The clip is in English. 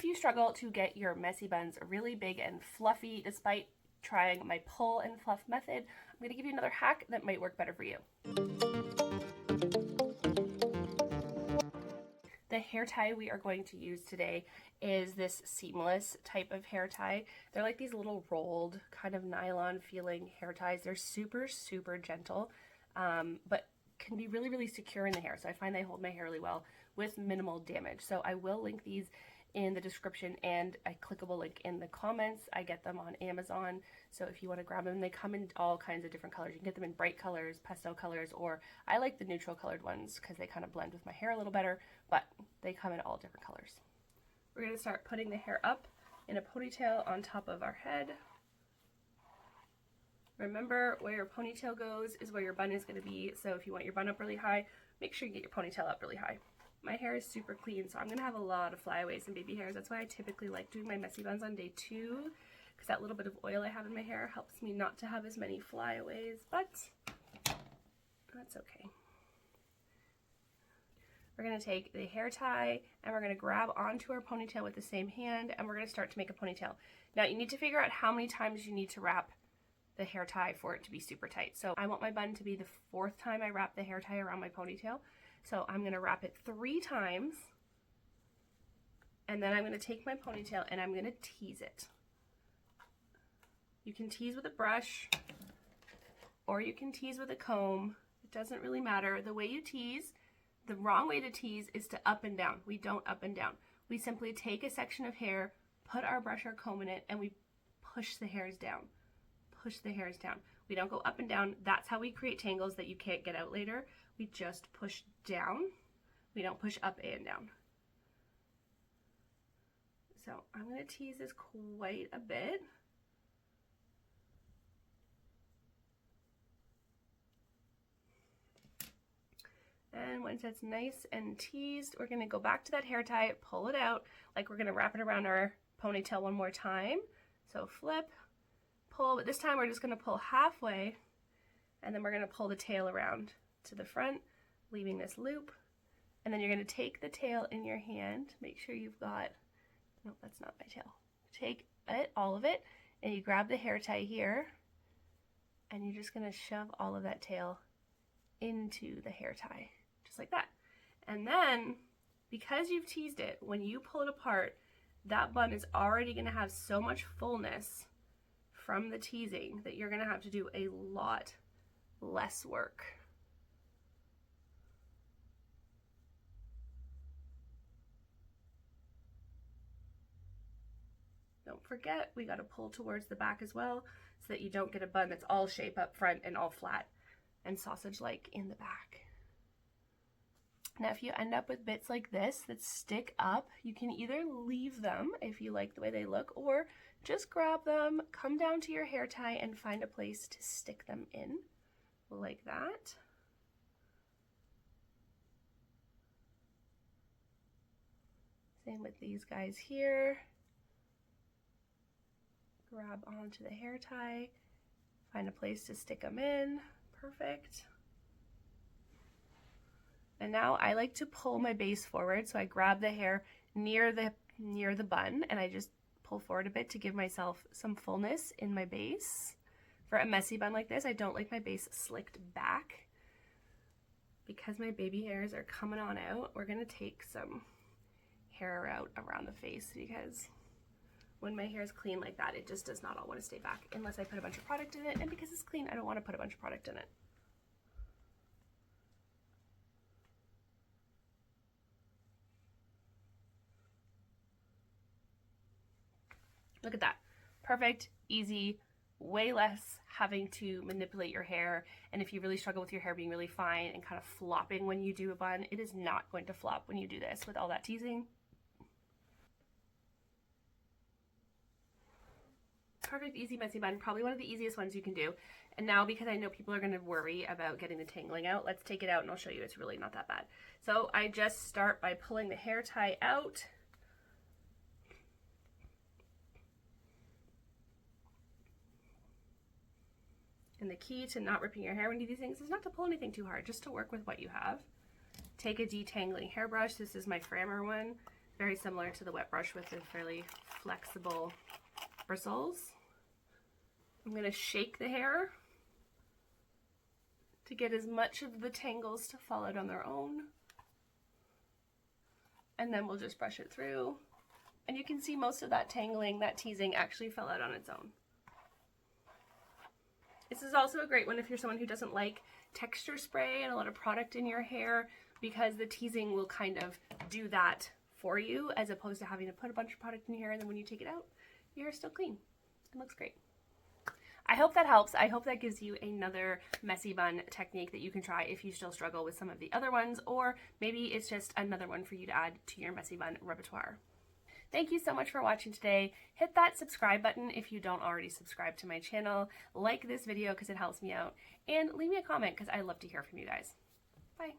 If you struggle to get your messy buns really big and fluffy despite trying my pull and fluff method, I'm going to give you another hack that might work better for you. The hair tie we are going to use today is this seamless type of hair tie. They're like these little rolled kind of nylon feeling hair ties. They're super, super gentle, but can be really, really secure in the hair. So I find they hold my hair really well with minimal damage. So I will link these in the description and a clickable link in the comments. I get them on Amazon, so if you want to grab them, they come in all kinds of different colors. You can get them in bright colors, pastel colors, or I like the neutral colored ones because they kind of blend with my hair a little better, but they come in all different colors. We're going to start putting the hair up in a ponytail on top of our head. Remember, where your ponytail goes is where your bun is going to be, so if you want your bun up really high, make sure you get your ponytail up really high. My hair is super clean, so I'm going to have a lot of flyaways and baby hairs. That's why I typically like doing my messy buns on day 2, because that little bit of oil I have in my hair helps me not to have as many flyaways, but that's okay. We're going to take the hair tie and we're going to grab onto our ponytail with the same hand, and we're going to start to make a ponytail. Now you need to figure out how many times you need to wrap the hair tie for it to be super tight. So I want my bun to be the 4th time I wrap the hair tie around my ponytail. So I'm going to wrap it 3 times, and then I'm going to take my ponytail and I'm going to tease it. You can tease with a brush or you can tease with a comb. It doesn't really matter. The way you tease, the wrong way to tease is to up and down. We don't up and down. We simply take a section of hair, put our brush or comb in it, and we push the hairs down. Push the hairs down. We don't go up and down. That's how we create tangles that you can't get out later. We just push down. We don't push up and down. So I'm going to tease this quite a bit. And once that's nice and teased, we're going to go back to that hair tie, pull it out, like we're going to wrap it around our ponytail one more time. So flip, pull, but this time we're just going to pull halfway, and then we're going to pull the tail around to the front, leaving this loop. And then you're going to take the tail in your hand, make sure you've got, no, that's not my tail. Take it, all of it, and you grab the hair tie here, and you're just going to shove all of that tail into the hair tie, just like that. And then, because you've teased it, when you pull it apart, that bun is already going to have so much fullness from the teasing that you're going to have to do a lot less work. Don't forget, we got to pull towards the back as well so that you don't get a bun that's all shape up front and all flat and sausage-like in the back. Now, if you end up with bits like this that stick up, you can either leave them if you like the way they look, or just grab them, come down to your hair tie, and find a place to stick them in, like that. Same with these guys here. Grab onto the hair tie, find a place to stick them in. Perfect. And now I like to pull my base forward, so I grab the hair near the bun and I just pull forward a bit to give myself some fullness in my base. For a messy bun like this, I don't like my base slicked back. Because my baby hairs are coming on out, we're going to take some hair out around the face, because when my hair is clean like that, it just does not all want to stay back unless I put a bunch of product in it, and because it's clean, I don't want to put a bunch of product in it. Look at that. Perfect, easy, way less having to manipulate your hair. And if you really struggle with your hair being really fine and kind of flopping when you do a bun, it is not going to flop when you do this with all that teasing. Perfect, easy, messy bun. Probably one of the easiest ones you can do. And now, because I know people are going to worry about getting the tangling out, let's take it out and I'll show you it's really not that bad. So I just start by pulling the hair tie out. And the key to not ripping your hair when you do these things is not to pull anything too hard, just to work with what you have. Take a detangling hairbrush. This is my Framer one. very similar to the wet brush with the fairly flexible bristles. I'm going to shake the hair to get as much of the tangles to fall out on their own. And then we'll just brush it through. And you can see most of that tangling, that teasing actually fell out on its own. This is also a great one if you're someone who doesn't like texture spray and a lot of product in your hair, because the teasing will kind of do that for you, as opposed to having to put a bunch of product in your hair and then when you take it out, your hair's still clean. It looks great. I hope that helps. I hope that gives you another messy bun technique that you can try if you still struggle with some of the other ones, or maybe it's just another one for you to add to your messy bun repertoire. Thank you so much for watching today. Hit that subscribe button if you don't already subscribe to my channel. Like this video because it helps me out. And leave me a comment because I love to hear from you guys. Bye.